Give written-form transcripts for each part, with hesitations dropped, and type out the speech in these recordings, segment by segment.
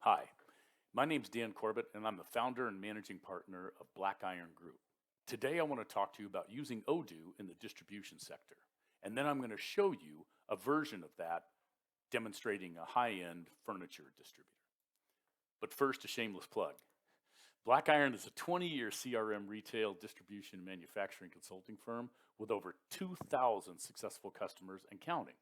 Hi, my name's Dan Corbett, and I'm the founder and managing partner of BlackIron Group. Today, I want to talk to you about using Odoo in the distribution sector, and then I'm going to show you a version of that demonstrating a high-end furniture distributor. But first, a shameless plug. BlackIron is a 20-year CRM retail distribution and manufacturing consulting firm with over 2,000 successful customers and counting.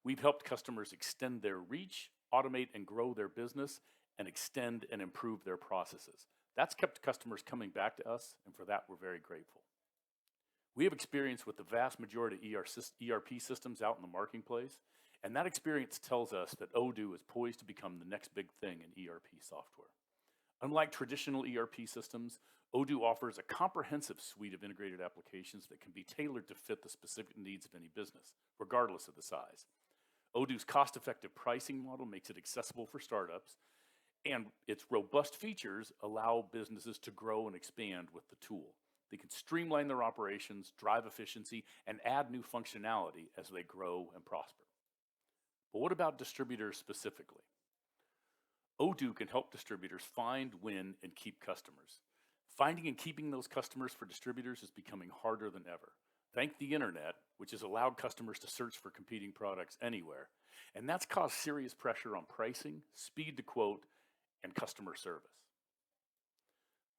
We've helped customers extend their reach, automate and grow their business, and extend and improve their processes. That's kept customers coming back to us, and for that, we're very grateful. We have experience with the vast majority of ERP systems out in the marketplace, and that experience tells us that Odoo is poised to become the next big thing in ERP software. Unlike traditional ERP systems, Odoo offers a comprehensive suite of integrated applications that can be tailored to fit the specific needs of any business, regardless of the size. Odoo's cost-effective pricing model makes it accessible for startups, and its robust features allow businesses to grow and expand with the tool. They can streamline their operations, drive efficiency, and add new functionality as they grow and prosper. But what about distributors specifically? Odoo can help distributors find, win, and keep customers. Finding and keeping those customers for distributors is becoming harder than ever. Thank the internet, which has allowed customers to search for competing products anywhere. And that's caused serious pressure on pricing, speed to quote, and customer service.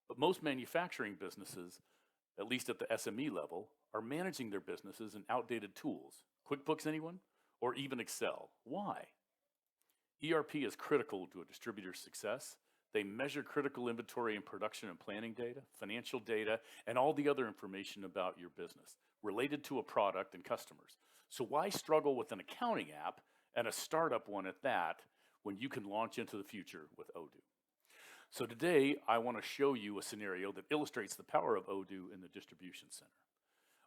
But most manufacturing businesses, at least at the SME level, are managing their businesses in outdated tools. QuickBooks, anyone? Or even Excel. Why? ERP is critical to a distributor's success. They measure critical inventory and production and planning data, financial data, and all the other information about your business related to a product and customers. So why struggle with an accounting app, and a startup one at that, when you can launch into the future with Odoo? So today, I want to show you a scenario that illustrates the power of Odoo in the distribution center.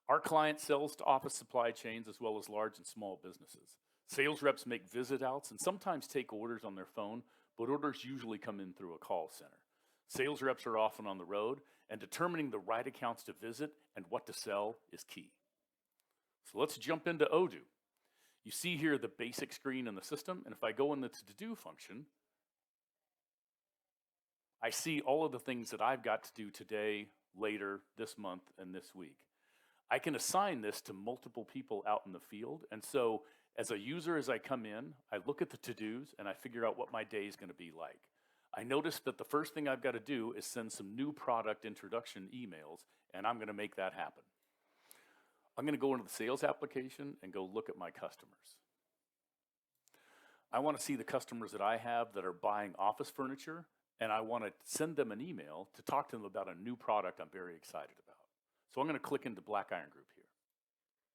Our client sells to office supply chains as well as large and small businesses. Sales reps make visit outs and sometimes take orders on their phone, but orders usually come in through a call center. Sales reps are often on the road, and determining the right accounts to visit and what to sell is key. So let's jump into Odoo. You see here the basic screen in the system, and if I go in the to-do function, I see all of the things that I've got to do today, later, this month, and this week. I can assign this to multiple people out in the field, and so as a user, as I come in, I look at the to-dos and I figure out what my day is going to be like. I notice that the first thing I've got to do is send some new product introduction emails, and I'm going to make that happen. I'm going to go into the sales application and go look at my customers. I want to see the customers that I have that are buying office furniture, and I want to send them an email to talk to them about a new product I'm very excited about. So I'm going to click into BlackIron Group here.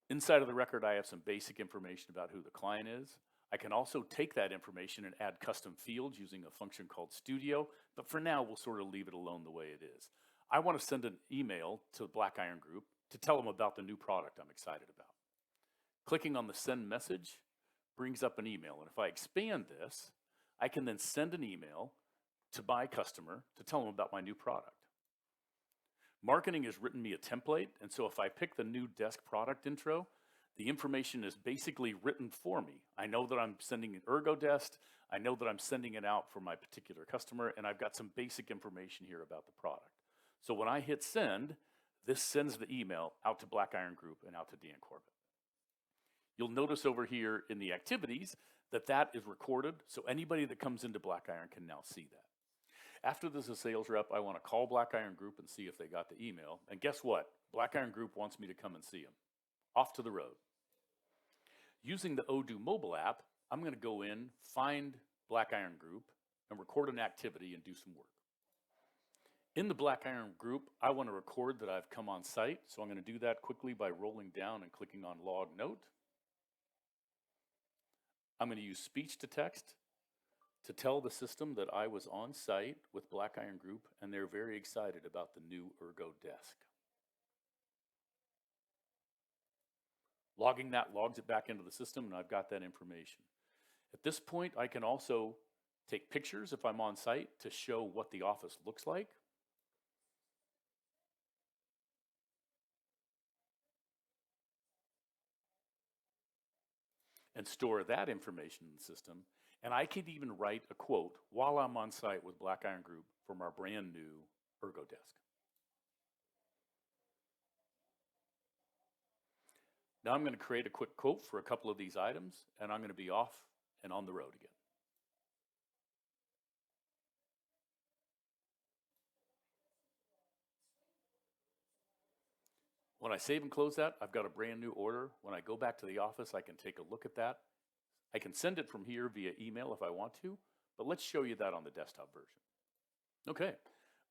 Inside of the record, I have some basic information about who the client is. I can also take that information and add custom fields using a function called Studio, but for now, we'll sort of leave it alone the way it is. I want to send an email to BlackIron Group to tell them about the new product I'm excited about. Clicking on the send message brings up an email, and if I expand this, I can then send an email to my customer to tell them about my new product. Marketing has written me a template, and so if I pick the new desk product intro, the information is basically written for me. I know that I'm sending an Ergo desk, I know that I'm sending it out for my particular customer, and I've got some basic information here about the product. So when I hit send, this sends the email out to BlackIron Group and out to Dan Corbett. You'll notice over here in the activities that that is recorded, so anybody that comes into BlackIron can now see that. After this is a sales rep, I want to call BlackIron Group and see if they got the email. And guess what? BlackIron Group wants me to come and see them. Off to the road. Using the Odoo mobile app, I'm going to go in, find BlackIron Group, and record an activity and do some work. In the BlackIron Group, I want to record that I've come on site, so I'm going to do that quickly by rolling down and clicking on Log Note. I'm going to use speech to text to tell the system that I was on site with BlackIron Group, and they're very excited about the new Ergo desk. Logging that logs it back into the system, and I've got that information. At this point, I can also take pictures if I'm on site to show what the office looks like. And store that information in the system. And I could even write a quote while I'm on site with BlackIron Group from our brand new Ergo desk. Now I'm going to create a quick quote for a couple of these items, and I'm going to be off and on the road again. When I save and close that, I've got a brand new order. When I go back to the office, I can take a look at that. I can send it from here via email if I want to, but let's show you that on the desktop version. Okay,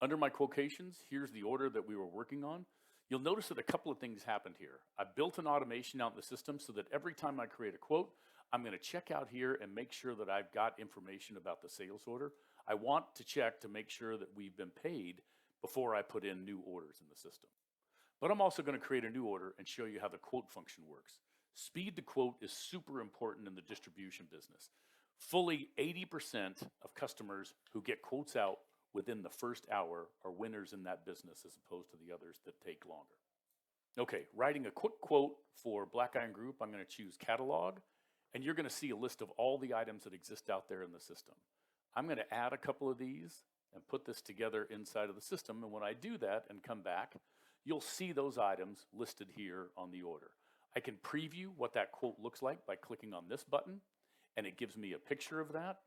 under my quotations, here's the order that we were working on. You'll notice that a couple of things happened here. I built an automation out in the system so that every time I create a quote, I'm going to check out here and make sure that I've got information about the sales order. I want to check to make sure that we've been paid before I put in new orders in the system. But I'm also going to create a new order and show you how the quote function works. Speed to quote is super important in the distribution business. Fully 80% of customers who get quotes out within the first hour are winners in that business as opposed to the others that take longer. Okay, writing a quick quote for BlackIron Group, I'm going to choose catalog, and you're going to see a list of all the items that exist out there in the system. I'm going to add a couple of these and put this together inside of the system, and when I do that and come back, you'll see those items listed here on the order. I can preview what that quote looks like by clicking on this button, and it gives me a picture of that,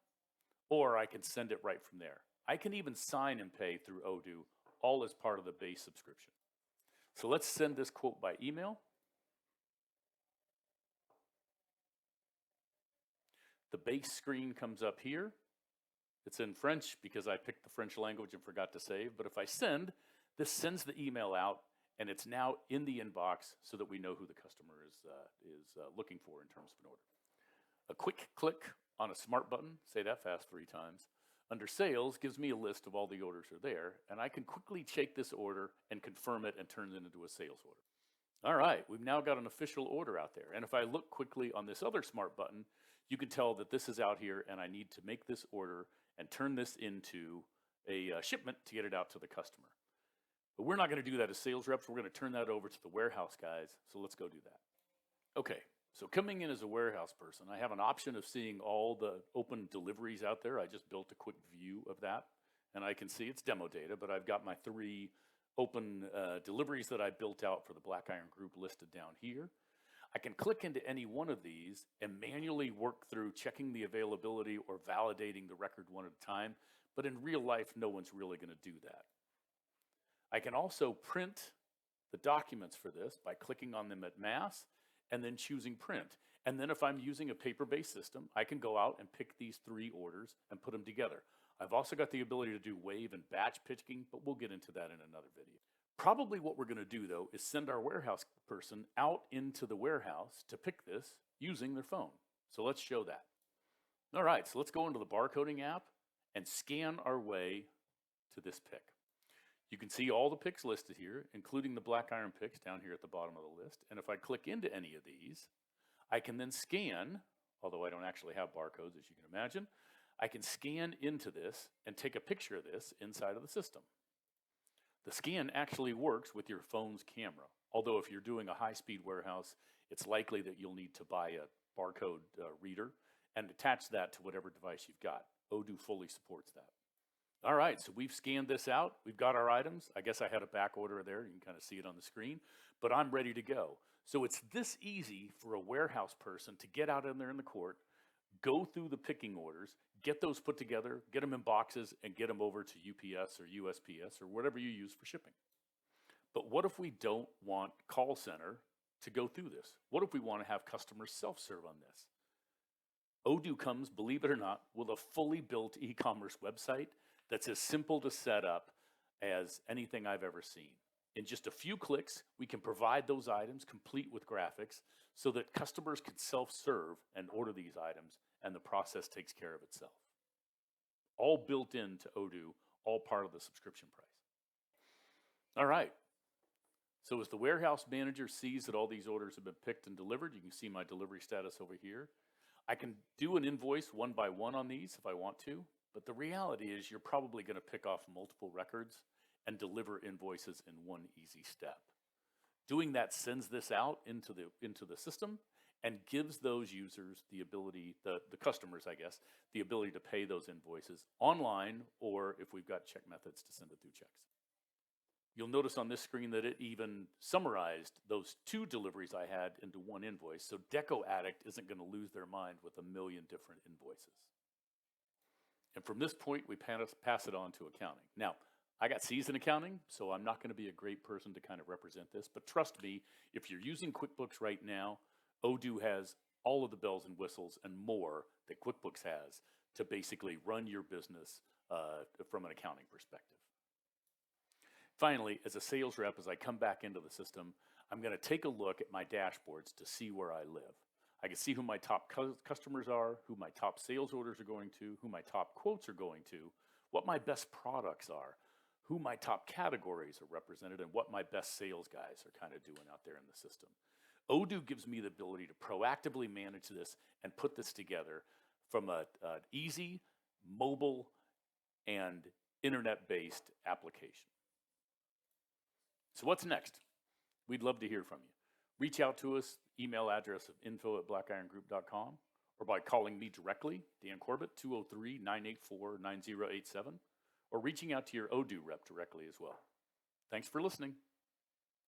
or I can send it right from there. I can even sign and pay through Odoo, all as part of the base subscription. So let's send this quote by email. The base screen comes up here. It's in French because I picked the French language and forgot to save, but if I send, this sends the email out, and it's now in the inbox so that we know who the customer is looking for in terms of an order. A quick click on a smart button, say that fast 3 times, under sales gives me a list of all the orders are there, and I can quickly take this order and confirm it and turn it into a sales order. All right, we've now got an official order out there, and if I look quickly on this other smart button, you can tell that this is out here and I need to make this order and turn this into a shipment to get it out to the customer. But we're not going to do that as sales reps. We're going to turn that over to the warehouse guys. So let's go do that. Okay, so coming in as a warehouse person, I have an option of seeing all the open deliveries out there. I just built a quick view of that. And I can see it's demo data, but I've got my 3 open deliveries that I built out for the BlackIron Group listed down here. I can click into any one of these and manually work through checking the availability or validating the record one at a time. But in real life, no one's really going to do that. I can also print the documents for this by clicking on them at mass and then choosing print. And then if I'm using a paper-based system, I can go out and pick these 3 orders and put them together. I've also got the ability to do wave and batch picking, but we'll get into that in another video. Probably what we're going to do though is send our warehouse person out into the warehouse to pick this using their phone. So let's show that. All right, so let's go into the barcoding app and scan our way to this pick. You can see all the picks listed here, including the BlackIron picks down here at the bottom of the list. And if I click into any of these, I can then scan, although I don't actually have barcodes, as you can imagine, I can scan into this and take a picture of this inside of the system. The scan actually works with your phone's camera, although if you're doing a high-speed warehouse, it's likely that you'll need to buy a barcode reader and attach that to whatever device you've got. Odoo fully supports that. All right, so we've scanned this out. We've got our items. I guess I had a back order there. You can kind of see it on the screen, but I'm ready to go. So it's this easy for a warehouse person to get out in there in the court, go through the picking orders, get those put together, get them in boxes, and get them over to UPS or USPS or whatever you use for shipping. But what if we don't want call center to go through this? What if we want to have customers self-serve on this? Odoo comes, believe it or not, with a fully built e-commerce website that's as simple to set up as anything I've ever seen. In just a few clicks, we can provide those items complete with graphics so that customers can self-serve and order these items, and the process takes care of itself. All built into Odoo, all part of the subscription price. All right. So as the warehouse manager sees that all these orders have been picked and delivered, you can see my delivery status over here. I can do an invoice one by one on these if I want to, but the reality is you're probably going to pick off multiple records and deliver invoices in one easy step. Doing that sends this out into the system, and gives those users the ability, the customers, I guess, the ability to pay those invoices online, or if we've got check methods, to send it through checks. You'll notice on this screen that it even summarized those 2 deliveries I had into 1 invoice, so Deco Addict isn't going to lose their mind with a million different invoices. And from this point, we pass it on to accounting. Now, I got C's in accounting, so I'm not going to be a great person to kind of represent this, but trust me, if you're using QuickBooks right now, Odoo has all of the bells and whistles and more that QuickBooks has to basically run your business from an accounting perspective. Finally, as a sales rep, as I come back into the system, I'm going to take a look at my dashboards to see where I live. I can see who my top customers are, who my top sales orders are going to, who my top quotes are going to, what my best products are, who my top categories are represented, and what my best sales guys are kind of doing out there in the system. Odoo gives me the ability to proactively manage this and put this together from an easy, mobile, and internet-based application. So what's next? We'd love to hear from you. Reach out to us, email address of info@blackiron.group.com, or by calling me directly, Dan Corbett, 203-984-9087, or reaching out to your Odoo rep directly as well. Thanks for listening.